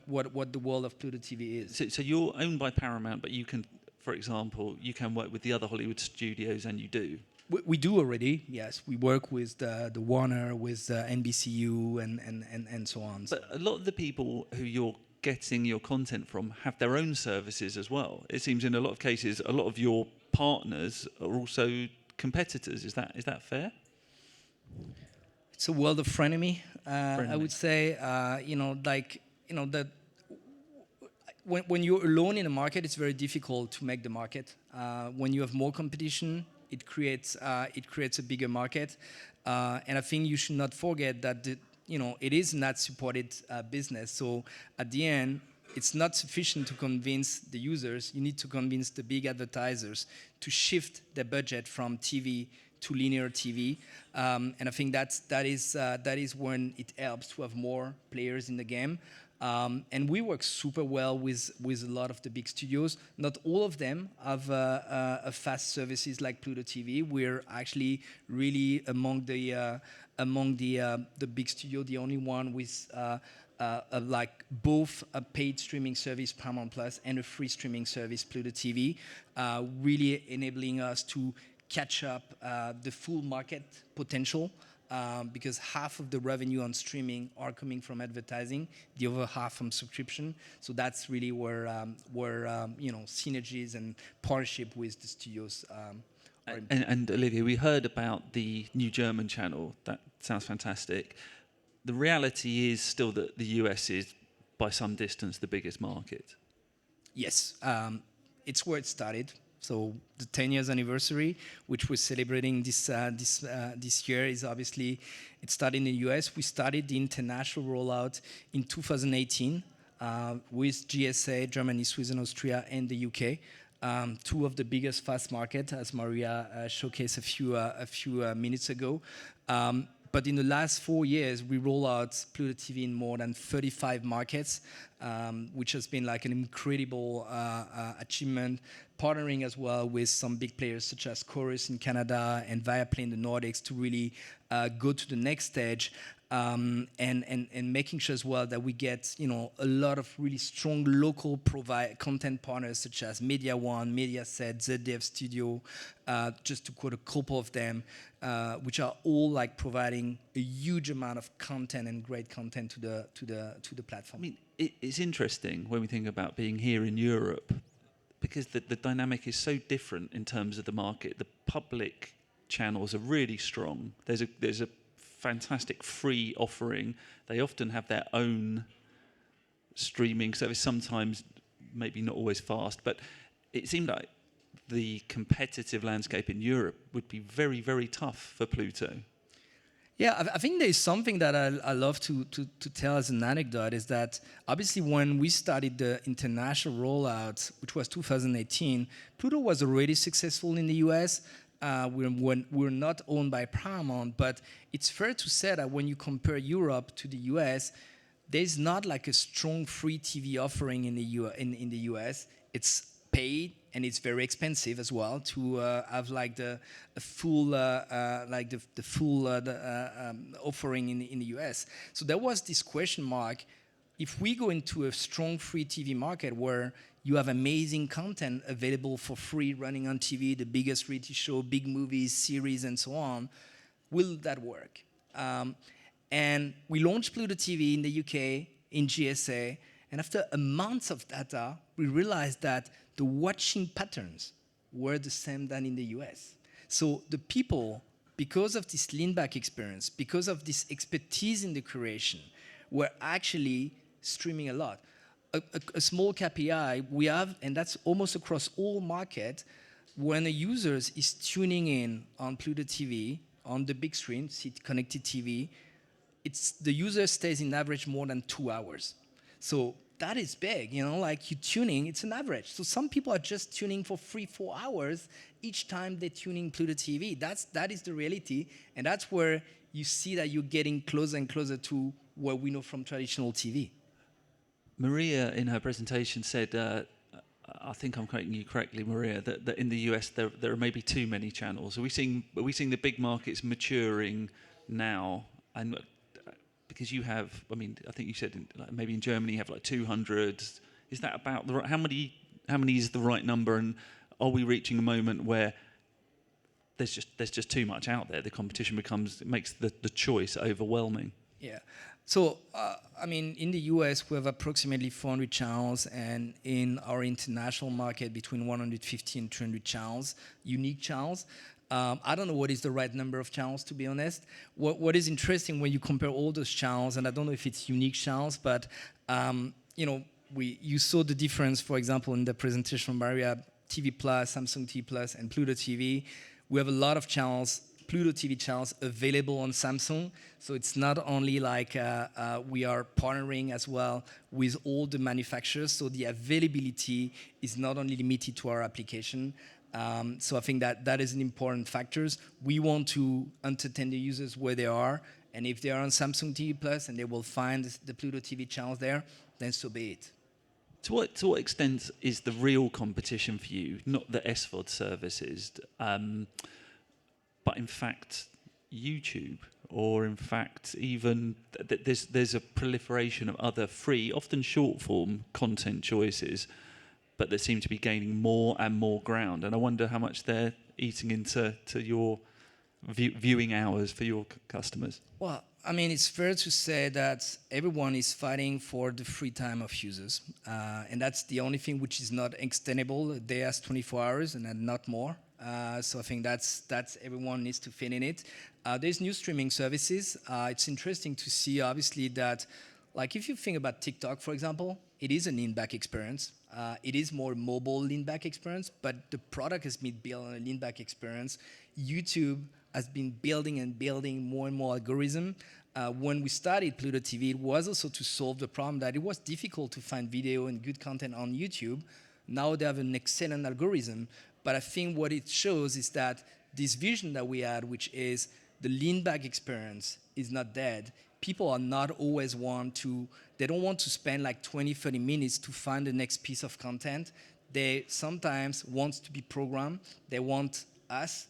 the world of Pluto TV is. So you're owned by Paramount, but you can, for example, you can work with the other Hollywood studios, and you do. We do already, yes. We work with the Warner, with NBCU, and so on. But a lot of the people who you're getting your content from have their own services as well. It seems in a lot of cases, a lot of your partners are also competitors. Is that fair? It's a world of frenemy. I would say, when you're alone in a market, it's very difficult to make the market. When you have more competition, it creates a bigger market, and I think you should not forget that it is not supported business. So at the end, it's not sufficient to convince the users. You need to convince the big advertisers to shift their budget from TV to linear TV, and I think that is when it helps to have more players in the game. And we work super well with a lot of the big studios. Not all of them have a fast services like Pluto TV. We're actually really among the big studio, the only one with like both a paid streaming service, Paramount Plus, and a free streaming service, Pluto TV, really enabling us to catch up the full market potential. Because half of the revenue on streaming are coming from advertising, the other half from subscription. So that's really where synergies and partnership with the studios are important. And Olivier, we heard about the new German channel. That sounds fantastic. The reality is still that the US is, by some distance, the biggest market. Yes, it's where it started. So the 10 years anniversary, which we're celebrating this year, is obviously, it started in the US. We started the international rollout in 2018 with GSA, Germany, Sweden, Austria, and the UK. Two of the biggest fast markets, as Maria showcased a few minutes ago. But in the last 4 years, we roll out Pluto TV in more than 35 markets, which has been like an incredible achievement, partnering as well with some big players such as Chorus in Canada and Viaplay in the Nordics to really go to the next stage, and making sure as well that we get a lot of really strong local content partners such as Media One, Mediaset, ZDF Studio, just to quote a couple of them, which are all like providing a huge amount of content and great content to the platform. I mean, it's interesting when we think about being here in Europe, because the dynamic is so different in terms of the market. The public channels are really strong. There's a fantastic free offering. They often have their own streaming service, sometimes maybe not always fast, but it seemed like the competitive landscape in Europe would be very, very tough for Pluto. Yeah, I think there's something that I love to tell as an anecdote, is that obviously when we started the international rollout, which was 2018, Pluto was already successful in the US. We're not owned by Paramount, but it's fair to say that when you compare Europe to the US, there's not like a strong free TV offering in the US. It's paid, and it's very expensive as well to have like the full offering in the US. So there was this question mark: if we go into a strong free TV market where you have amazing content available for free running on TV, the biggest reality show, big movies, series, and so on, will that work? And we launched Pluto TV in the UK, in GSA, and after a month of data, we realized that the watching patterns were the same than in the US. So the people, because of this lean back experience, because of this expertise in the curation, were actually streaming a lot. A small KPI we have, and that's almost across all markets, when a user is tuning in on Pluto TV, on the big screen, connected TV, the user stays in average more than 2 hours. So that is big, like you tuning, it's an average. So some people are just tuning for 3-4 hours each time they're tuning Pluto TV. That is the reality, and that's where you see that you're getting closer and closer to what we know from traditional TV. Maria, in her presentation, said, I think I'm quoting you correctly, Maria, that in the US there are maybe too many channels. Are we seeing the big markets maturing now? And because you have, I think you said maybe in Germany you have like 200. Is that about the right? How many is the right number? And are we reaching a moment where there's just too much out there? The competition makes the choice overwhelming. Yeah. So, in the US, we have approximately 400 channels, and in our international market, between 150 and 200 channels, unique channels. I don't know what is the right number of channels, to be honest. What is interesting when you compare all those channels, and I don't know if it's unique channels, but, you saw the difference, for example, in the presentation from Maria, TV Plus, Samsung TV Plus, and Pluto TV. We have a lot of channels, Pluto TV channels available on Samsung. So it's not only like we are partnering as well with all the manufacturers. So the availability is not only limited to our application. So I think that is an important factor. We want to entertain the users where they are. And if they are on Samsung TV Plus and they will find the Pluto TV channels there, then so be it. To what extent is the real competition for you, not the SVOD services, but in fact YouTube, or in fact even there's a proliferation of other free, often short form content choices, but that seem to be gaining more and more ground, and I wonder how much they're eating into your viewing hours for your customers. Well, it's fair to say that everyone is fighting for the free time of users, and that's the only thing which is not extendable. A day has 24 hours and not more. So I think that's everyone needs to fit in it. There's new streaming services. It's interesting to see, obviously, that, like, if you think about TikTok, for example, it is a lean-back experience. It is more mobile lean-back experience, but the product has been built on a lean-back experience. YouTube has been building and building more and more algorithm. When we started Pluto TV, it was also to solve the problem that it was difficult to find video and good content on YouTube. Now they have an excellent algorithm. But I think what it shows is that this vision that we had, which is the lean-back experience, is not dead. People are not always they don't want to spend like 20, 30 minutes to find the next piece of content. They sometimes want to be programmed. They want us,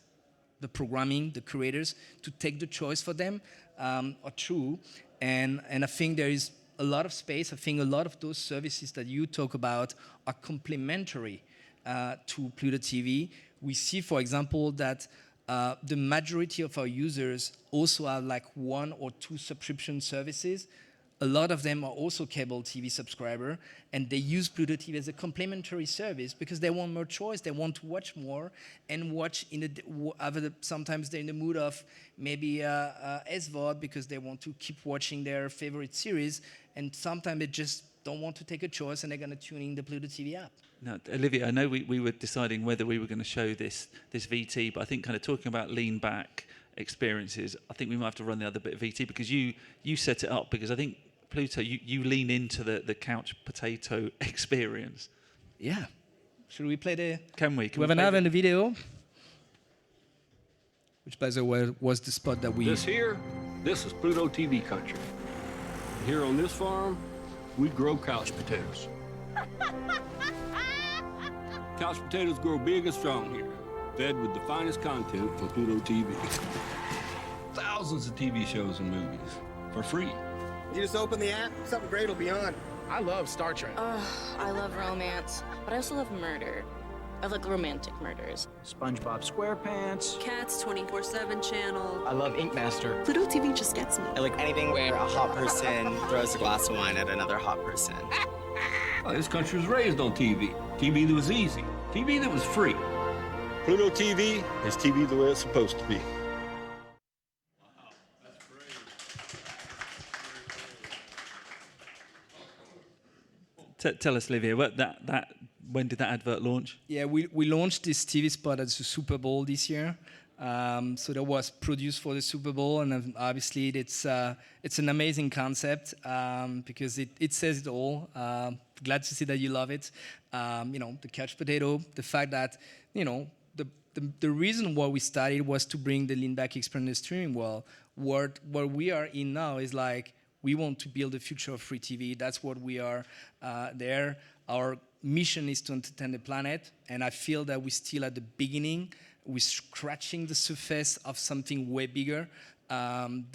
the programming, the creators, to take the choice for them, or true. And I think there is a lot of space. I think a lot of those services that you talk about are complementary to Pluto TV. We see, for example, that the majority of our users also have like 1 or 2 subscription services. A lot of them are also cable TV subscriber, and they use Pluto TV as a complementary service because they want more choice. They want to watch more and watch sometimes they're in the mood of maybe SVOD because they want to keep watching their favorite series, and sometimes they just don't want to take a choice and they're going to tune in the Pluto TV app. Now, Olivier, I know we were deciding whether we were going to show this VT, but I think kind of talking about lean back experiences, I think we might have to run the other bit of VT because you set it up, because I think Pluto, you lean into the couch potato experience. Yeah. Should we play the... Can we? We have an ad and a video, which, by the way, was the spot that we... This is Pluto TV country. Here on this farm, we grow couch potatoes. Couch potatoes grow big and strong here, fed with the finest content from Pluto TV. Thousands of TV shows and movies for free, You just open the app, something great will be on. I love Star Trek. I love romance, but I also love murder. I like romantic murders. SpongeBob SquarePants. Cats 24/7 channel. I love Ink Master. Pluto TV just gets me. I like anything where a hot person throws a glass of wine at another hot person. This country was raised on TV. TV that was easy. TV that was free. Pluto TV is TV the way it's supposed to be. Tell us, Olivier, when did that advert launch? Yeah, we launched this TV spot at the Super Bowl this year. So that was produced for the Super Bowl, and obviously it's an amazing concept because it says it all. Glad to see that you love it. The couch potato, the fact that the reason why we started was to bring the lean back experience in the streaming world. What we are in now is like we want to build the future of free TV. That's what we are there. Our mission is to entertain the planet, and I feel that we're still at the beginning. We're scratching the surface of something way bigger. I'm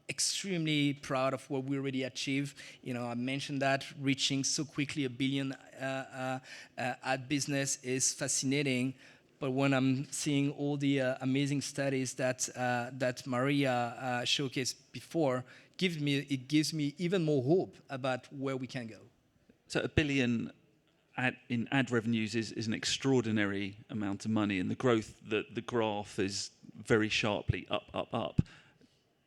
extremely proud of what we already achieved. I mentioned that reaching so quickly 1 billion ad business is fascinating. But when I'm seeing all the amazing studies that Maria showcased before, it gives me even more hope about where we can go. So 1 billion in ad revenues is an extraordinary amount of money, and the growth, the graph is very sharply up.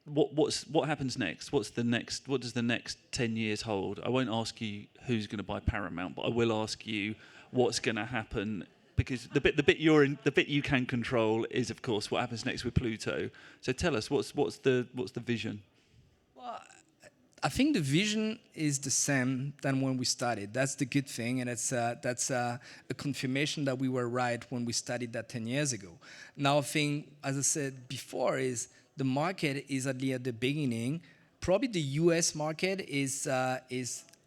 What happens next? What does the next 10 years hold? I won't ask you who's going to buy Paramount, but I will ask you what's going to happen, because the bit you can control is, of course, what happens next with Pluto. So tell us, what's the vision? Well, I think the vision is the same than when we started. That's the good thing, and that's a confirmation that we were right when we started that 10 years ago. Now, I think, as I said before, is the market is at the beginning. Probably the U.S. market is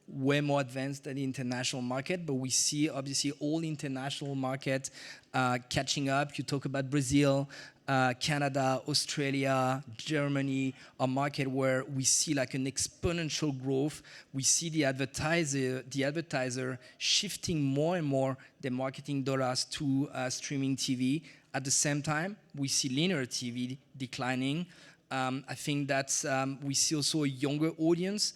way more advanced than the international market, but we see obviously all international markets catching up. You talk about Brazil, Canada, Australia, Germany, a market where we see like an exponential growth. We see the advertiser shifting more and more their marketing dollars to streaming TV. At the same time, we see linear TV declining. I think that's we see also a younger audience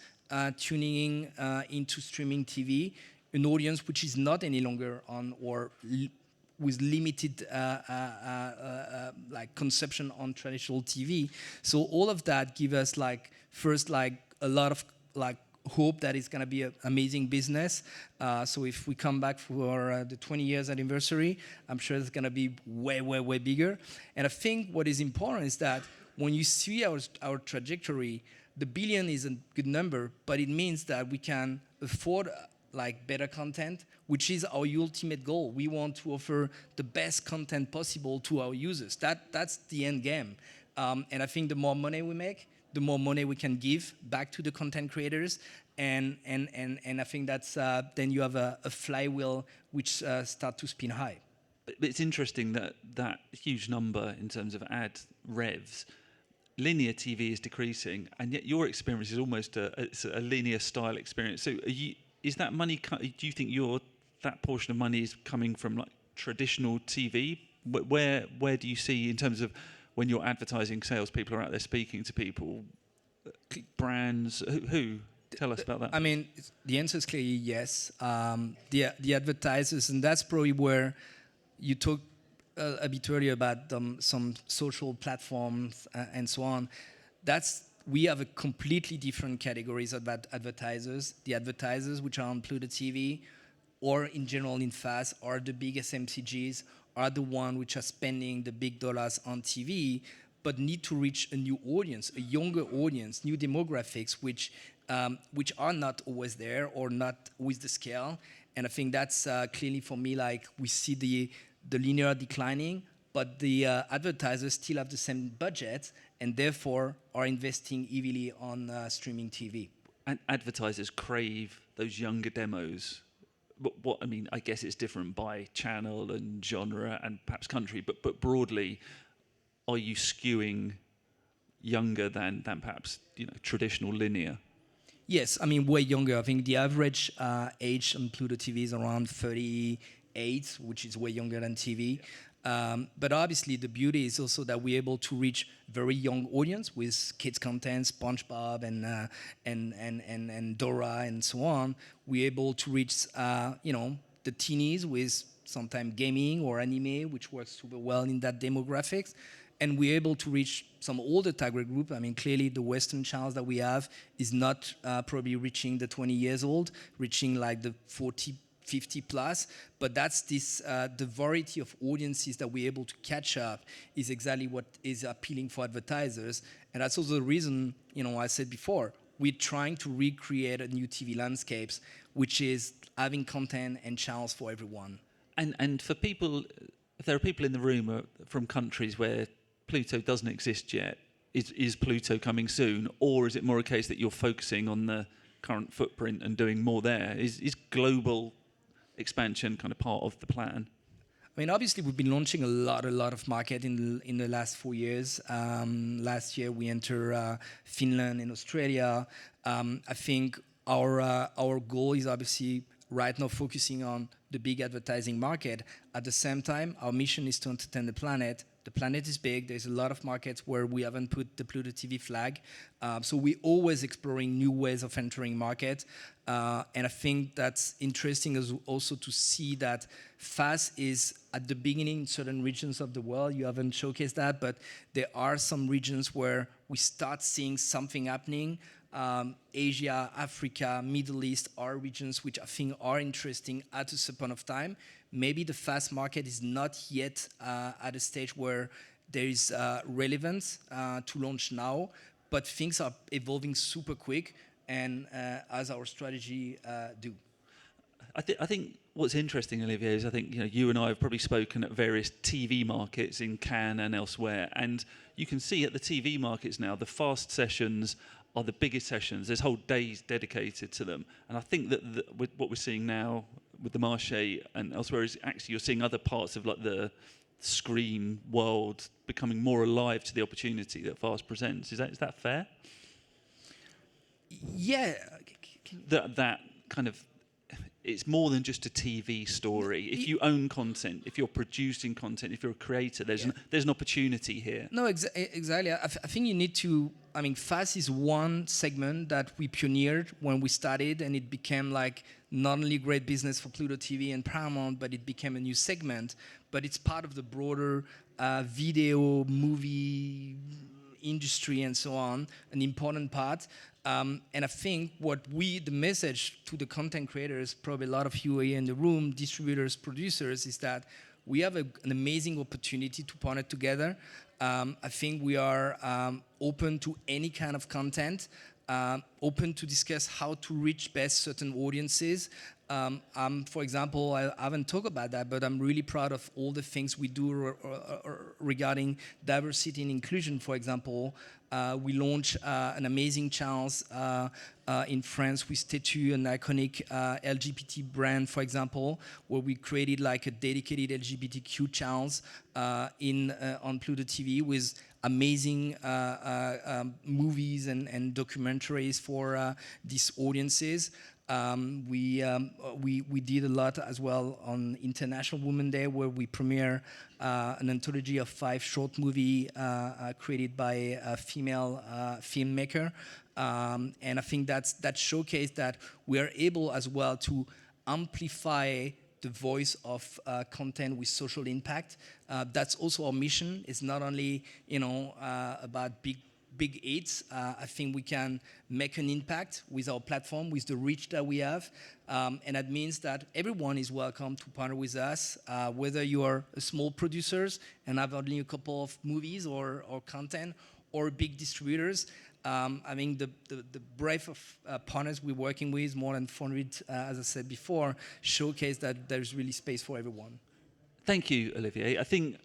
tuning in into streaming TV, an audience which is not any longer on or with limited consumption on traditional TV. So all of that give us a lot of hope that it's going to be an amazing business. So if we come back for the 20 years anniversary, I'm sure it's going to be way, way, way bigger. And I think what is important is that when you see our trajectory, the billion is a good number, but it means that we can afford better content, which is our ultimate goal. We want to offer the best content possible to our users. That's the end game. And I think the more money we make, the more money we can give back to the content creators. And I think that's then you have a flywheel which start to spin high. But it's interesting that huge number in terms of ad revs. Linear TV is decreasing, and yet your experience is almost a linear style experience. So is that money? Do you think that portion of money is coming from traditional TV? Where do you see, in terms of when you're advertising, salespeople are out there speaking to people, brands? Who? Tell us about that. I mean, the answer is clearly yes. The advertisers, and that's probably where you talk a bit earlier about some social platforms and so on. We have a completely different categories of advertisers. The advertisers which are on Pluto TV or in general in FAST are the big SMCGs, are the one which are spending the big dollars on TV, but need to reach a new audience, a younger audience, new demographics, which are not always there or not with the scale. And I think that's clearly for me, we see the linear declining, but the advertisers still have the same budget and therefore are investing heavily on streaming TV. And advertisers crave those younger demos. I mean, I guess it's different by channel and genre and perhaps country, but broadly, are you skewing younger than perhaps traditional linear. Yes, I mean, way younger. I think the average age on Pluto TV is around 38, which is way younger than TV. But obviously, the beauty is also that we're able to reach very young audience with kids content, SpongeBob and Dora and so on. We're able to reach, the teenies with sometimes gaming or anime, which works super well in that demographics. And we're able to reach some older target group. I mean, clearly the Western channels that we have is not probably reaching the 20 years old, reaching like the 40, 50 plus. But that's this, the variety of audiences that we're able to catch up is exactly what is appealing for advertisers. And that's also the reason, I said before, we're trying to recreate a new TV landscapes, which is having content and channels for everyone. And for people, if there are people in the room from countries where Pluto doesn't exist yet, is Pluto coming soon, or is it more a case that you're focusing on the current footprint and doing more there? Is global expansion kind of part of the plan? I mean, obviously, we've been launching a lot of market in the last 4 years. Last year, we entered Finland and Australia. I think our goal is obviously right now focusing on the big advertising market. At the same time, our mission is to entertain the planet. The planet is big. There's a lot of markets where we haven't put the Pluto TV flag. So we're always exploring new ways of entering market. And I think that's interesting as also to see that FAST is at the beginning in certain regions of the world. You haven't showcased that, but there are some regions where we start seeing something happening. Asia, Africa, Middle East are regions which I think are interesting at a certain point of time. Maybe the FAST market is not yet at a stage where there is relevance to launch now, but things are evolving super quick, and as our strategy do. I think what's interesting, Olivier, is I think you and I have probably spoken at various TV markets in Cannes and elsewhere, and you can see at the TV markets now the FAST sessions are the biggest sessions. There's whole days dedicated to them, and I think that with what we're seeing now with the Marché and elsewhere is actually you're seeing other parts of like the screen world becoming more alive to the opportunity that FAST presents. Is that fair? Yeah. That kind of, it's more than just a TV story. If you own content, if you're producing content, if you're a creator, there's an opportunity here. No, exactly. I think you need to. I mean, FAST is one segment that we pioneered when we started, and it became like not only great business for Pluto TV and Paramount, but it became a new segment. But it's part of the broader video, movie industry and so on, an important part. And I think the message to the content creators, probably a lot of you here in the room, distributors, producers, is that we have an amazing opportunity to partner together. I think we are open to any kind of content, open to discuss how to reach best certain audiences. For example, I haven't talked about that, but I'm really proud of all the things we do regarding diversity and inclusion. For example, we launched an amazing channels in France with Tetu, an iconic LGBT brand, for example, where we created like a dedicated LGBTQ channels on Pluto TV with amazing movies and documentaries for these audiences. We did a lot as well on International Women's Day, where we premiere an anthology of 5 short movies created by a female filmmaker. And I think that showcased that we are able as well to amplify the voice of content with social impact. That's also our mission. It's not only about big hits. I think we can make an impact with our platform, with the reach that we have. And that means that everyone is welcome to partner with us, whether you are a small producers and have only a couple of movies or content, or big distributors. I mean, the breadth of partners we're working with, more than 400, as I said before, showcase that there's really space for everyone. Thank you, Olivier. I think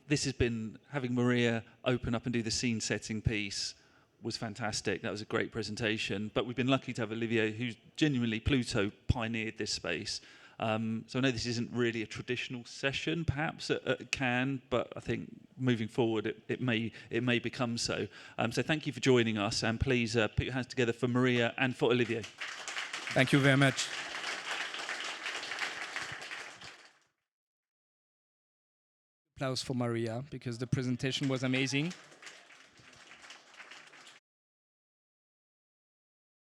this has been, having Maria open up and do the scene setting piece was fantastic. That was a great presentation. But we've been lucky to have Olivier, who's genuinely Pluto pioneered this space. So I know this isn't really a traditional session, perhaps at Cannes, but I think moving forward it may become so. So thank you for joining us, and please put your hands together for Maria and for Olivier. Thank you very much. Applause for Maria, because the presentation was amazing.